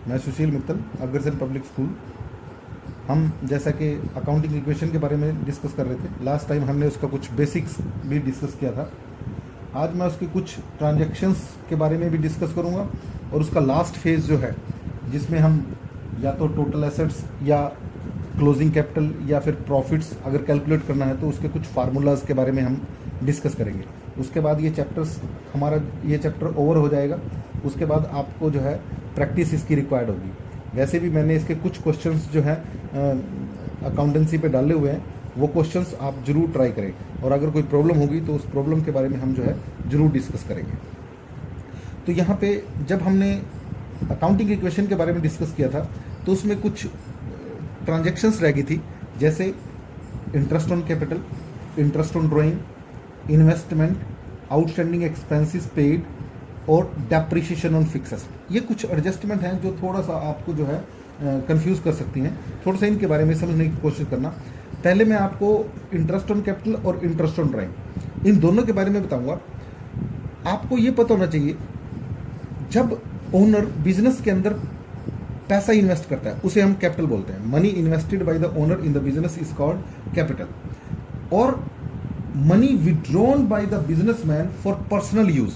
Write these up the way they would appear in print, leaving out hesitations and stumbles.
मैं सुशील Mittal, Agrasen public school. हम जैसा कि अकाउंटिंग इक्वेशन के बारे में डिस्कस कर रहे थे, लास्ट टाइम हमने उसका कुछ बेसिक्स भी डिस्कस किया था। आज मैं उसके कुछ ट्रांजैक्शंस के बारे में भी डिस्कस करूंगा और उसका लास्ट फेज़ जो है, जिसमें हम या तो टोटल एसेट्स या क्लोजिंग कैपिटल या फिर प्रॉफिट्स अगर कैलकुलेट करना है तो उसके कुछ फार्मूलाज के बारे में हम डिस्कस करेंगे। उसके बाद ये चैप्टर ओवर हो जाएगा। उसके बाद आपको जो है प्रैक्टिस इसकी रिक्वायर्ड होगी। वैसे भी मैंने इसके कुछ क्वेश्चंस जो है अकाउंटेंसी पे डाले हुए हैं, वो क्वेश्चंस आप जरूर ट्राई करें और अगर कोई प्रॉब्लम होगी तो उस प्रॉब्लम के बारे में हम जो है जरूर डिस्कस करेंगे। तो यहाँ पे जब हमने अकाउंटिंग इक्वेशन के बारे में डिस्कस किया था तो उसमें कुछ ट्रांजैक्शंस रह गई थी, जैसे interest on capital, interest on drawing, investment, outstanding expenses paid और डेप्रिसिएशन ऑन फिक्स एसेट। ये कुछ एडजस्टमेंट हैं जो थोड़ा सा आपको जो है कंफ्यूज कर सकती हैं। थोड़ा सा इनके बारे में समझने की कोशिश करना। पहले मैं आपको इंटरेस्ट ऑन कैपिटल और इंटरेस्ट ऑन ड्राइंग, इन दोनों के बारे में बताऊंगा। आपको ये पता होना चाहिए, जब ओनर बिजनेस के अंदर पैसा इन्वेस्ट करता है उसे हम कैपिटल बोलते हैं। Money invested by the owner in the business is called capital. और money withdrawn by the businessman for personal use,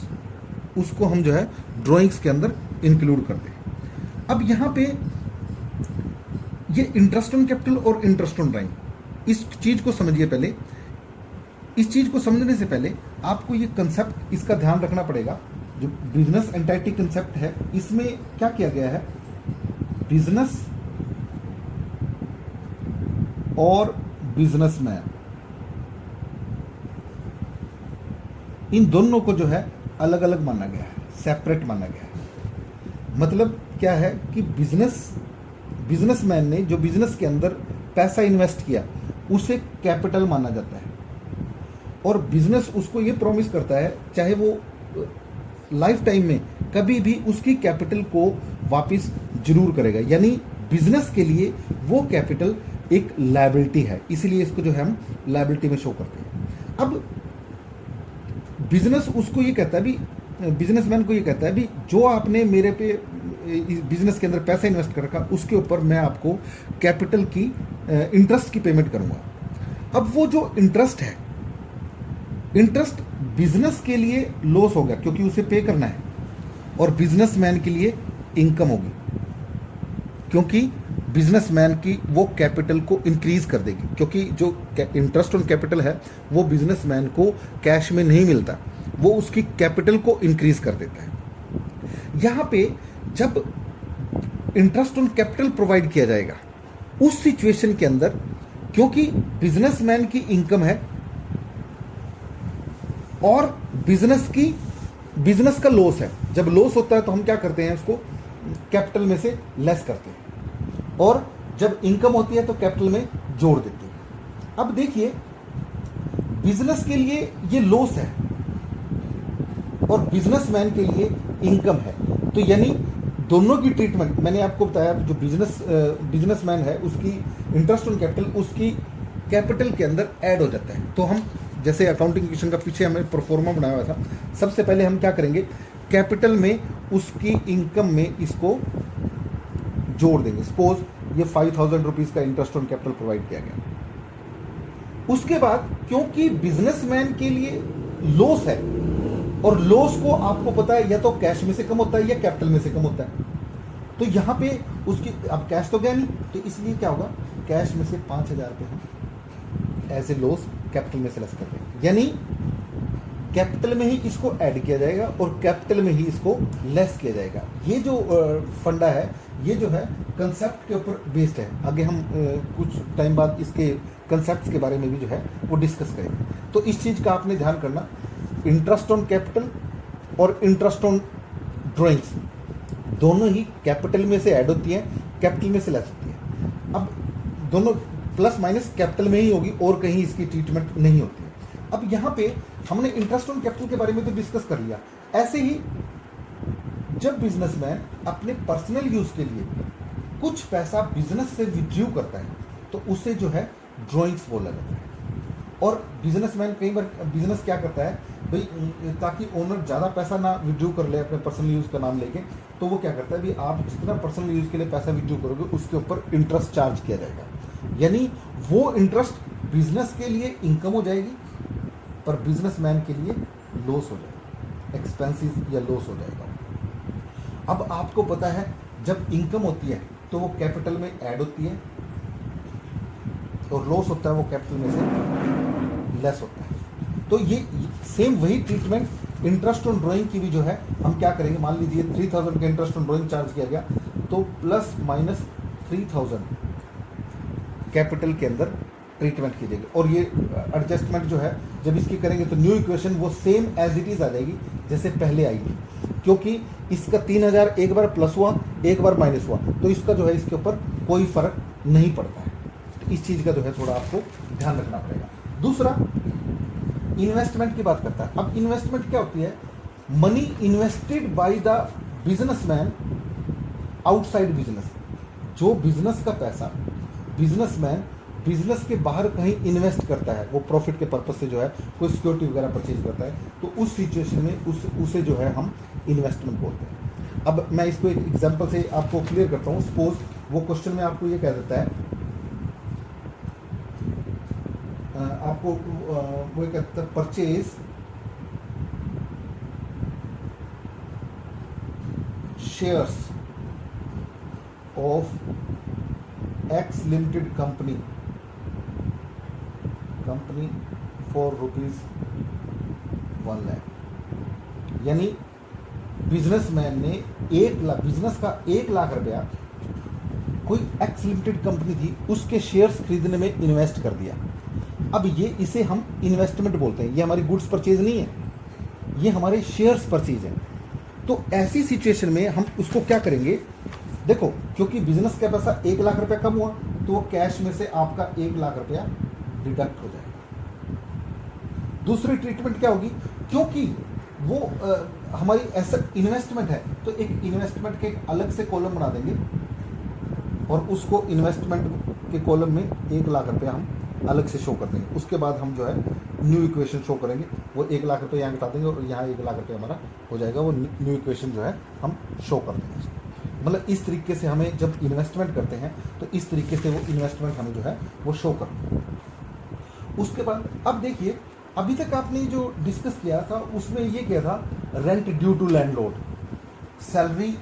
उसको हम जो है ड्राइंग्स के अंदर इंक्लूड करते हैं। अब यहाँ पे ये इंटरेस्ट ऑन कैपिटल और इंटरेस्ट ऑन ड्राइंग, इस चीज को समझिए। पहले इस चीज को समझने से पहले आपको ये कंसेप्ट, इसका ध्यान रखना पड़ेगा। जो बिजनेस एंटाइटी कंसेप्ट है, इसमें क्या किया गया है, बिजनेस और बिजनेसमैन, इन दोनों को जो है अलग अलग माना गया है, सेपरेट माना गया है। मतलब क्या है कि बिजनेसमैन ने जो बिजनेस के अंदर पैसा इन्वेस्ट किया उसे कैपिटल माना जाता है। और बिजनेस उसको ये प्रॉमिस करता है, चाहे वो लाइफ टाइम में कभी भी उसकी कैपिटल को वापस जरूर करेगा। यानी बिजनेस के लिए वो कैपिटल एक लायबिलिटी है, इसीलिए इसको जो है हम लायबिलिटी में शो करते हैं। अब बिजनेस उसको ये कहता है, भी बिजनेसमैन को ये कहता है, भी जो आपने मेरे पे बिजनेस के अंदर पैसा इन्वेस्ट कर रखा उसके ऊपर मैं आपको कैपिटल की इंटरेस्ट की पेमेंट करूंगा। अब वो जो इंटरेस्ट है, इंटरेस्ट बिजनेस के लिए लॉस हो गया क्योंकि उसे पे करना है, और बिजनेसमैन के लिए इनकम होगी क्योंकि बिजनेसमैन की वो कैपिटल को इंक्रीज कर देगी। क्योंकि जो इंटरेस्ट ऑन कैपिटल है वो बिजनेसमैन को कैश में नहीं मिलता, वो उसकी कैपिटल को इंक्रीज कर देता है। यहाँ पे जब इंटरेस्ट ऑन कैपिटल प्रोवाइड किया जाएगा उस सिचुएशन के अंदर, क्योंकि बिजनेसमैन की इनकम है और बिजनेस का लॉस है, जब लॉस होता है तो हम क्या करते हैं, उसको कैपिटल में से लेस करते हैं, और जब इनकम होती है तो कैपिटल में जोड़ देते हैं। अब देखिए, बिजनेस के लिए ये लॉस है और बिजनेसमैन के लिए इनकम है, तो यानी दोनों की ट्रीटमेंट, मैंने आपको बताया जो बिजनेसमैन है उसकी इंटरेस्ट ऑन कैपिटल उसकी कैपिटल के अंदर ऐड हो जाता है। तो हम जैसे अकाउंटिंग इक्वेशन का पीछे हमने प्रोफॉर्मा बनाया हुआ था, सबसे पहले हम क्या करेंगे, कैपिटल में उसकी इनकम में इसको जोड़ देंगे। सपोज ये 5000 रुपीज का इंटरेस्ट ऑन कैपिटल प्रोवाइड किया गया। उसके बाद क्योंकि बिजनेसमैन के लिए लॉस है, और लॉस को आपको पता है या तो कैश में से कम होता है या कैपिटल में से कम होता है, तो यहां पे उसकी, अब कैश तो गया नहीं, तो इसलिए क्या होगा, कैश में से 5000 रुपये हम एज ए लॉस कैपिटल में से लेस कर देंगे। यानी कैपिटल में ही इसको ऐड किया जाएगा और कैपिटल में ही इसको लेस किया जाएगा। ये जो फंडा है, ये जो है कंसेप्ट के ऊपर बेस्ड है। आगे हम कुछ टाइम बाद इसके कंसेप्ट के बारे में भी जो है वो डिस्कस करेंगे। तो इस चीज़ का आपने ध्यान करना, इंटरेस्ट ऑन कैपिटल और इंटरेस्ट ऑन ड्राइंग्स दोनों ही कैपिटल में से ऐड होती हैं, कैपिटल में से लेस होती है। अब दोनों प्लस माइनस कैपिटल में ही होगी और कहीं इसकी ट्रीटमेंट नहीं होती है। अब यहाँ पे हमने इंटरेस्ट ऑन कैपिटल के बारे में तो डिस्कस कर लिया। ऐसे ही जब बिजनेसमैन अपने पर्सनल यूज के लिए कुछ पैसा बिजनेस से विड्रू करता है तो उसे जो है ड्राइंग्स बोला जाता है। और बिजनेसमैन कई बार बिजनेस क्या करता है भाई, ताकि ओनर ज़्यादा पैसा ना विड्रू कर ले अपने पर्सनल यूज़ का नाम लेके, तो वो क्या करता है, भी आप जितना पर्सनल यूज़ के लिए पैसा विड्रॉ करोगे उसके ऊपर इंटरेस्ट चार्ज किया जाएगा। यानी वो इंटरेस्ट बिजनेस के लिए इनकम हो जाएगी, पर बिजनेसमैन के लिए लॉस हो जाएगा, एक्सपेंसेस या लॉस हो जाएगा। अब आपको पता है जब इनकम होती है तो वो कैपिटल में ऐड होती है, और लॉस होता है वो कैपिटल में से लेस होता है। तो ये सेम वही ट्रीटमेंट इंटरेस्ट ऑन ड्राइंग की भी जो है हम क्या करेंगे, मान लीजिए 3000 का इंटरेस्ट ऑन ड्राइंग चार्ज किया गया, तो प्लस माइनस 3000 कैपिटल के अंदर ट्रीटमेंट की जाएगी। और ये एडजस्टमेंट जो है जब इसकी करेंगे तो न्यू इक्वेशन वो सेम एज इट इज़ आ जाएगी जैसे पहले आई थी, क्योंकि इसका 3000 एक बार प्लस हुआ एक बार माइनस हुआ, तो इसका जो है इसके ऊपर कोई फर्क नहीं पड़ता है। तो इस चीज़ का जो है थोड़ा आपको ध्यान रखना पड़ेगा। दूसरा इन्वेस्टमेंट की बात करता है। अब इन्वेस्टमेंट क्या होती है, money invested by the businessman outside business. जो बिजनेस का पैसा बिजनेसमैन बिजनेस के बाहर कहीं इन्वेस्ट करता है, वो प्रॉफिट के पर्पज से जो है कोई सिक्योरिटी वगैरह परचेज करता है, तो उस सिचुएशन में उसे जो है हम इन्वेस्टमेंट बोलते हैं। अब मैं इसको एक एग्जांपल से आपको क्लियर करता हूँ। सपोज वो क्वेश्चन में आपको ये कह देता है, आपको वो कहता है purchase shares of x limited company for ₹1 lakh. यानी बिजनेसमैन ने 1 लाख, बिजनेस का 1 लाख रुपया कोई एक्स लिमिटेड कंपनी थी उसके शेयर्स खरीदने में इन्वेस्ट कर दिया। अब ये इसे हम इन्वेस्टमेंट बोलते हैं। ये हमारी गुड्स परचेज नहीं है, ये हमारे शेयर्स परचेज है। तो ऐसी सिचुएशन में हम उसको क्या करेंगे, देखो क्योंकि बिजनेस का पैसा 1 लाख रुपया कम हुआ तो वो कैश में से आपका 1 लाख रुपया डिडक्ट हो जाएगा। दूसरी ट्रीटमेंट क्या होगी, क्योंकि वो हमारी एसेट इन्वेस्टमेंट है, तो एक इन्वेस्टमेंट के अलग से कॉलम बना देंगे और उसको इन्वेस्टमेंट के कॉलम में 1 लाख रुपया हम अलग से शो कर देंगे। उसके बाद हम जो है न्यू इक्वेशन शो करेंगे, वो 1 लाख रुपये यहाँ घटा देंगे और यहाँ 1 लाख रुपये हमारा हो जाएगा। वो न्यू इक्वेशन जो है हम शो कर देंगे। मतलब इस तरीके से हमें जब इन्वेस्टमेंट करते हैं तो इस तरीके से वो इन्वेस्टमेंट हमें जो है वो शो कर। उसके बाद अब देखिए, अभी तक आपने जो डिस्कस किया था उसमें ये क्या था, rent due to landlord, salary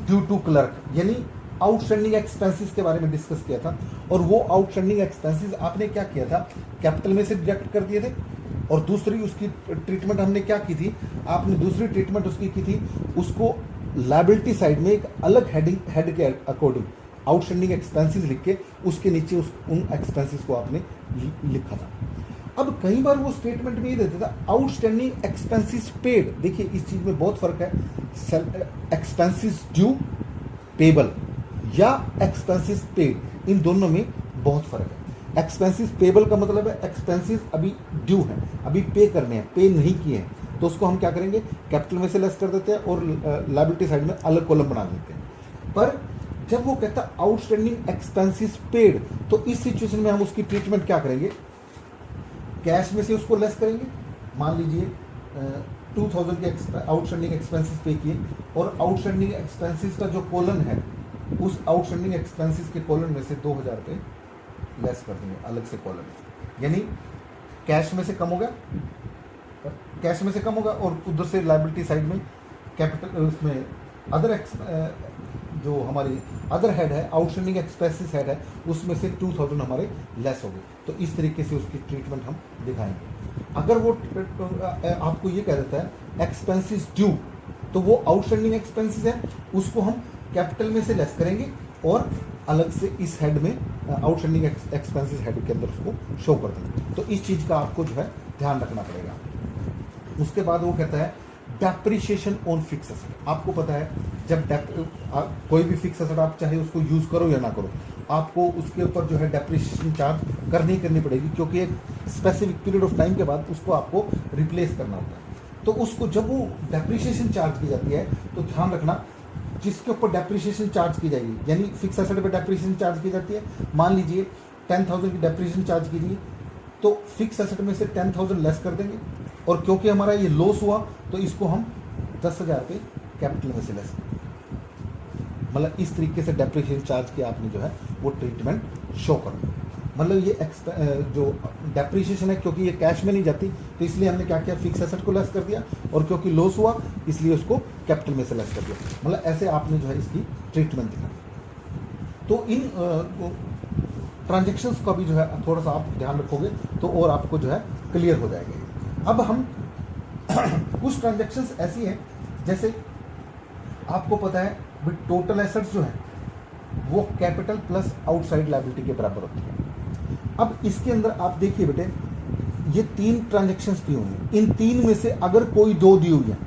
due to clerk, यानी आउटस्टैंडिंग एक्सपेंसेस के बारे में डिस्कस किया था। और वो आउटस्टैंडिंग एक्सपेंसेस आपने क्या किया था, कैपिटल में से डिडक्ट कर दिए थे। और दूसरी उसकी ट्रीटमेंट हमने क्या की थी, आपने दूसरी ट्रीटमेंट उसकी की थी, उसको लायबिलिटी साइड में एक अलग हेड के अकॉर्डिंग आउटस्टैंडिंग एक्सपेंसेस लिख के उसके नीचे उन एक्सपेंसेस को आपने लिखा था। अब कई बार वो स्टेटमेंट में ये देता था आउटस्टैंडिंग एक्सपेंसेस पेड। देखिए इस चीज़ में बहुत फर्क है, एक्सपेंसेस ड्यू पेबल या एक्सपेंसेस पेड, इन दोनों में बहुत फर्क है। एक्सपेंसेस पेबल का मतलब है एक्सपेंसेस अभी ड्यू हैं, अभी पे करने हैं, पे नहीं किए हैं, तो उसको हम क्या करेंगे, कैपिटल में से लेस कर देते हैं और लायबिलिटी साइड में अलग कॉलम बना देते हैं। पर जब वो कहता है आउटस्टैंडिंग एक्सपेंसेस पेड, तो इस सिचुएशन में हम उसकी ट्रीटमेंट क्या करेंगे, कैश में से उसको लेस करेंगे। मान लीजिए 2000 के आउटस्टैंडिंग एक्सपेंसेस पे किए और आउटस्टैंडिंग एक्सपेंसेस का जो कॉलम है उस आउटस्टैंडिंग एक्सपेंसेस के कॉलम में से 2000 रुपये लेस कर देंगे अलग से कॉलम, यानी कैश में से कम होगा, कैश में से कम होगा और उधर से लायबिलिटी साइड में कैपिटल उसमें अदर जो हमारी अदर हेड है, आउटस्टैंडिंग एक्सपेंसेस हेड है, उसमें से 2000 हमारे लेस हो गए। तो इस तरीके से उसकी ट्रीटमेंट हम दिखाएंगे। अगर वो आपको ये कह देता है एक्सपेंसेस ड्यू, तो वो आउटस्टैंडिंग एक्सपेंसेस है, उसको हम कैपिटल में से लेस करेंगे और अलग से इस हेड में आउटस्टैंडिंग एक्सपेंसेस हेड के अंदर उसको शो कर देंगे। तो इस चीज़ का आपको जो है ध्यान रखना पड़ेगा। उसके बाद वो कहता है डेप्रिशिएशन ऑन फिक्स एसेट। आपको पता है जब कोई भी फिक्स एसेट आप चाहे उसको यूज़ करो या ना करो, आपको उसके ऊपर जो है डेप्रिशिएशन चार्ज करनी पड़ेगी, क्योंकि एक स्पेसिफिक पीरियड ऑफ टाइम के बाद उसको आपको रिप्लेस करना होता है। तो उसको जब वो डेप्रिशिएशन चार्ज की जाती है तो ध्यान रखना, जिसके ऊपर डेप्रिशिएशन चार्ज की जाएगी, यानी फिक्स एसेट पे डेप्रिशिएशन चार्ज की जाती है। मान लीजिए 10,000 की डेप्रिशिएशन चार्ज कीजिए, तो फिक्स एसेट में से 10,000 लेस कर देंगे और क्योंकि हमारा ये लॉस हुआ तो इसको हम 10,000 रुपये कैपिटल में से लेस करेंगे। मतलब इस तरीके से डेप्रिसिएशन चार्ज की आपने जो है वो ट्रीटमेंट शो करना। मतलब ये जो डेप्रिसिएशन है, क्योंकि ये कैश में नहीं जाती तो इसलिए हमने क्या किया, फिक्स एसेट को लेस कर दिया, और क्योंकि लॉस हुआ इसलिए उसको कैपिटल में से लेस कर दिया। मतलब ऐसे आपने जो है इसकी ट्रीटमेंट दिया। तो इन ट्रांजेक्शन्स का भी जो है थोड़ा सा आप ध्यान रखोगे तो और आपको जो है क्लियर हो जाएगा। अब हम कुछ ट्रांजेक्शन्स ऐसी हैं, जैसे आपको पता है भी टोटल एसेट्स जो है वो कैपिटल प्लस आउटसाइड लायबिलिटी के बराबर होती है। अब इसके अंदर आप देखिए बेटे, ये 3 ट्रांजेक्शन्स दी हुई हैं, इन 3 में से अगर कोई 2 दी हुई है,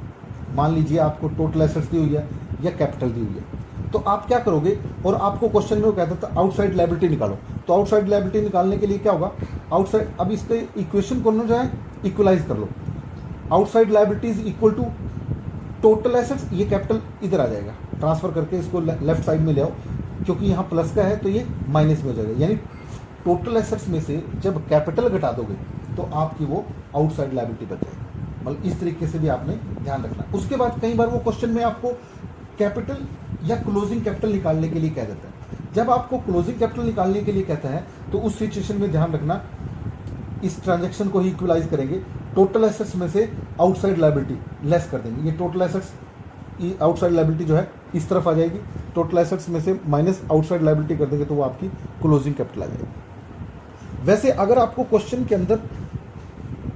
मान लीजिए आपको टोटल एसेट्स दी हुई है या कैपिटल दी हुई है, तो आप क्या करोगे, और आपको क्वेश्चन में वो कहता था आउटसाइड लायबिलिटी निकालो, तो आउटसाइड लायबिलिटी निकालने के लिए क्या होगा, आउटसाइड, अब इसके इक्वेशन को ना जो है इक्वलाइज कर लो, outside liability is equal to total assets, ये कैपिटल इधर आ जाएगा, ट्रांसफर करके इसको लेफ्ट साइड में ले आओ, क्योंकि यहाँ प्लस का है तो ये माइनस में हो जाएगा, यानी टोटल एसेट्स में से जब कैपिटल घटा दोगे तो आपकी वो आउटसाइड लायबिलिटी बच जाएगी। मतलब इस तरीके से भी आपने ध्यान रखना। उसके बाद कई बार वो क्वेश्चन में आपको कैपिटल या क्लोजिंग कैपिटल निकालने के लिए कह देता है। जब आपको क्लोजिंग कैपिटल निकालने के लिए कहता है तो उस सिचुएशन में ध्यान रखना, इस ट्रांजेक्शन को ही इक्वलाइज करेंगे, टोटल एसेट्स में से आउटसाइड लायबिलिटी लेस कर देंगे, ये टोटल एसेट्स आउटसाइड लायबिलिटी जो है इस तरफ आ जाएगी, टोटल एसेट्स में से माइनस आउटसाइड लायबिलिटी कर देंगे तो वो आपकी क्लोजिंग कैपिटल आ जाएगी। वैसे अगर आपको क्वेश्चन के अंदर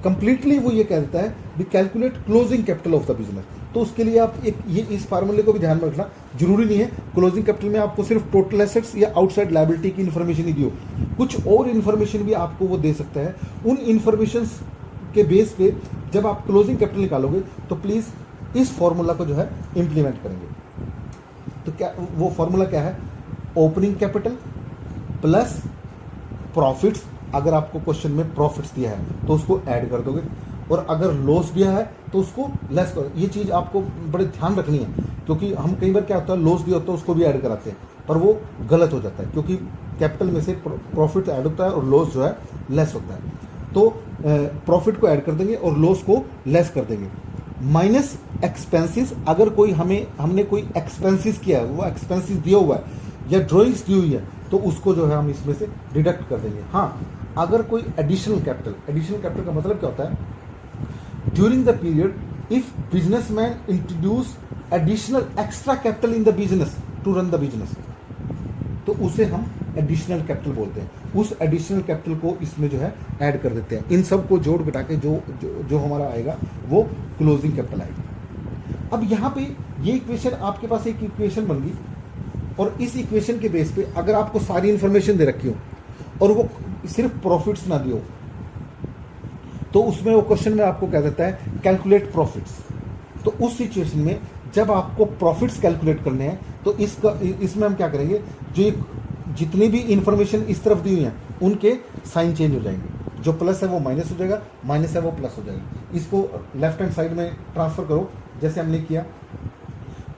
कंप्लीटली वो ये कहता है भी calculate closing capital of the business, तो उसके लिए आप एक ये इस फार्मूले को भी ध्यान में रखना। जरूरी नहीं है क्लोजिंग कैपिटल में आपको सिर्फ टोटल एसेट्स या आउटसाइड लायबिलिटी की इन्फॉर्मेशन ही दियो, कुछ और इन्फॉर्मेशन भी आपको वो दे सकता है। उन इन्फॉर्मेशन के बेस पे जब आप क्लोजिंग कैपिटल निकालोगे तो प्लीज़ इस फॉर्मूला को जो है इम्प्लीमेंट करेंगे। तो क्या वो फॉर्मूला क्या है, ओपनिंग कैपिटल प्लस प्रॉफिट्स, अगर आपको क्वेश्चन में प्रॉफिट्स दिया है तो उसको ऐड कर दोगे, और अगर लॉस दिया है तो उसको लेस करो। ये चीज़ आपको बड़े ध्यान रखनी है, क्योंकि हम कई बार क्या होता है लॉस दिया होता है उसको भी ऐड कराते हैं, पर वो गलत हो जाता है, क्योंकि कैपिटल में से प्रॉफिट ऐड होता है और लॉस जो है लेस होता है। तो प्रॉफिट को ऐड कर देंगे और लॉस को लेस कर देंगे। माइनस एक्सपेंसेस, अगर कोई हमने कोई एक्सपेंसेस किया है, वो एक्सपेंसेस दिया हुआ है या ड्रॉइंग्स दी हुई है, तो उसको जो है हम इसमें से डिडक्ट कर देंगे। हाँ, अगर कोई एडिशनल कैपिटल का मतलब क्या होता है, during the period if businessman introduce additional extra capital in the business to run the business, तो उसे हम एडिशनल कैपिटल बोलते हैं। उस एडिशनल कैपिटल को इसमें जो है ऐड कर देते हैं। इन सब को जोड़ घटा के जो हमारा आएगा वो क्लोजिंग कैपिटल आएगी। अब यहाँ पे ये इक्वेशन, आपके पास एक इक्वेशन बन गई, और इस इक्वेशन के बेस पे अगर आपको सारी इंफॉर्मेशन दे रखी हो और वो सिर्फ प्रॉफिट्स ना दियो, तो उसमें वो क्वेश्चन में आपको कह देता है कैलकुलेट प्रॉफिट्स। तो उस सिचुएशन में जब आपको प्रॉफिट्स कैलकुलेट करने हैं तो इसमें हम क्या करेंगे, जो जितनी भी इंफॉर्मेशन इस तरफ दी हुई है उनके साइन चेंज हो जाएंगे, जो प्लस है वो माइनस हो जाएगा, माइनस है वो प्लस हो जाएगा। इसको लेफ्ट हैंड साइड में ट्रांसफर करो, जैसे हमने किया,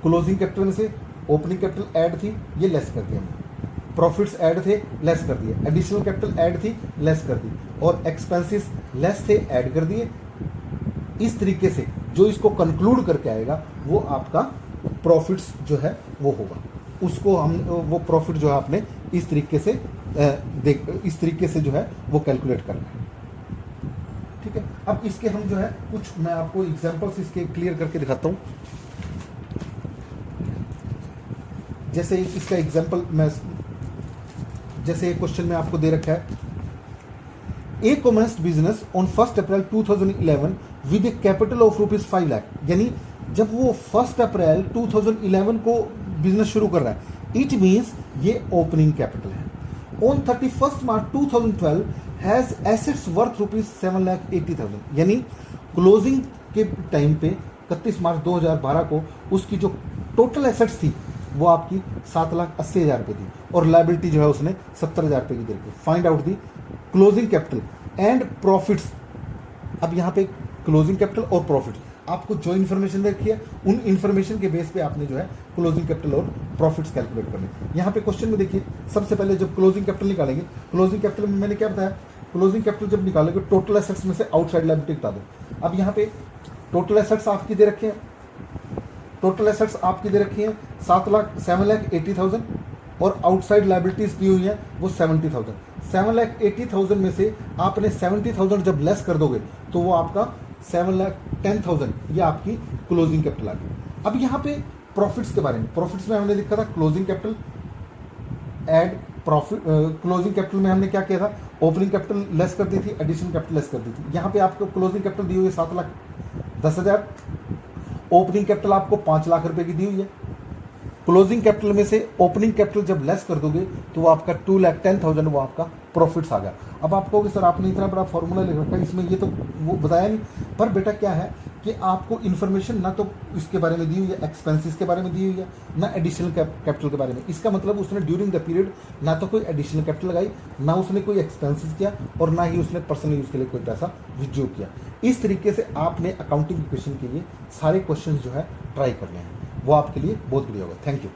क्लोजिंग कैपिटल में से ओपनिंग कैपिटल ऐड थी, ये लेस कर दिया हमने, प्रॉफिट्स ऐड थे लेस कर दिए, एडिशनल कैपिटल ऐड थी लेस कर दी, और एक्सपेंसेस लेस थे ऐड कर दिए। इस तरीके से जो इसको कंक्लूड करके आएगा वो आपका प्रॉफिट्स जो है वो होगा, उसको हम वो प्रॉफिट जो है आपने इस तरीके से इस तरीके से जो है वो कैलकुलेट करना है। ठीक है, अब इसके हम जो है कुछ मैं आपको एग्जांपल्स इसके क्लियर करके दिखाता हूँ। जैसे इसका एग्जांपल मैं, जैसे एक क्वेश्चन में आपको दे रखा है, a commerce business on 1 April 2011 with a capital of ₹5 lakh, यानी जब वो 1 अप्रैल 2011 को बिजनेस शुरू कर रहा है, इट मीन्स ये ओपनिंग कैपिटल है। On 31 March 2012 has assets worth ₹7,80,000, यानी क्लोजिंग के टाइम पे 31 मार्च 2012 को उसकी जो टोटल एसेट्स थी वो आपकी 7,80,000 रुपये थी, और लायबिलिटी जो है उसने 70,000 रुपये की दे रखी। Find out the closing capital and profits. अब यहाँ पे क्लोजिंग कैपिटल और प्रॉफिट, आपको जो इन्फॉर्मेशन रखी है उन इन्फॉर्मेशन के बेस पे आपने जो है क्लोजिंग कैपिटल और प्रॉफिट्स कैलकुलेट करने। यहाँ पे क्वेश्चन में देखिए, सबसे पहले जब क्लोजिंग कैपिटल निकालेंगे, क्लोजिंग कैपिटल में मैंने क्या बताया, क्लोजिंग कैपिटल जब निकालोगे टोटल एसेट्स में से आउटसाइड लायबिलिटी बता दो। अब यहाँ पे टोटल एसेट्स आपकी दे रखे हैं, टोटल एसेट्स आपकी दे रखी हैं 7,80,000 और आउटसाइड लाइबिलिटीज दी हुई हैं वो 70,000। 7,80,000 में से आपने 70,000 जब लेस कर दोगे तो वो आपका 7,10,000 ये आपकी क्लोजिंग कैपिटल आ गई। अब यहाँ पे प्रॉफिट्स के बारे में, प्रॉफिट्स में हमने लिखा था closing capital add profit. Closing capital में हमने क्या किया था, ओपनिंग कैपिटल लेस कर दी थी, एडिशनल कैपिटल लेस कर दी थी। यहाँ पे आपको क्लोजिंग कैपिटल दी हुई है 7,10,000, ओपनिंग कैपिटल आपको 5 लाख रुपए की दी हुई है। क्लोजिंग कैपिटल में से ओपनिंग कैपिटल जब लेस कर दोगे तो वो आपका 2,10,000 वो आपका प्रॉफिट्स आ गया। अब आप कहोगे सर आपने इतना बड़ा फॉर्मूला लिख रखा है, इसमें ये तो वो बताया नहीं। पर बेटा क्या है कि आपको इन्फॉर्मेशन ना तो इसके बारे में दी हुई है, एक्सपेंसेस के बारे में दी हुई है, ना एडिशनल कैपिटल के बारे में। इसका मतलब उसने ड्यूरिंग द पीरियड ना तो कोई एडिशनल कैपिटल लगाई, ना उसने कोई एक्सपेंसेस किया और ना ही उसने पर्सनल यूज के लिए कोई पैसा विथड्रॉ किया। इस तरीके से आपने अकाउंटिंग इक्वेशन के लिए सारे क्वेश्चन जो है ट्राई करने हैं, वो आपके लिए बहुत बढ़िया होगा। Thank you.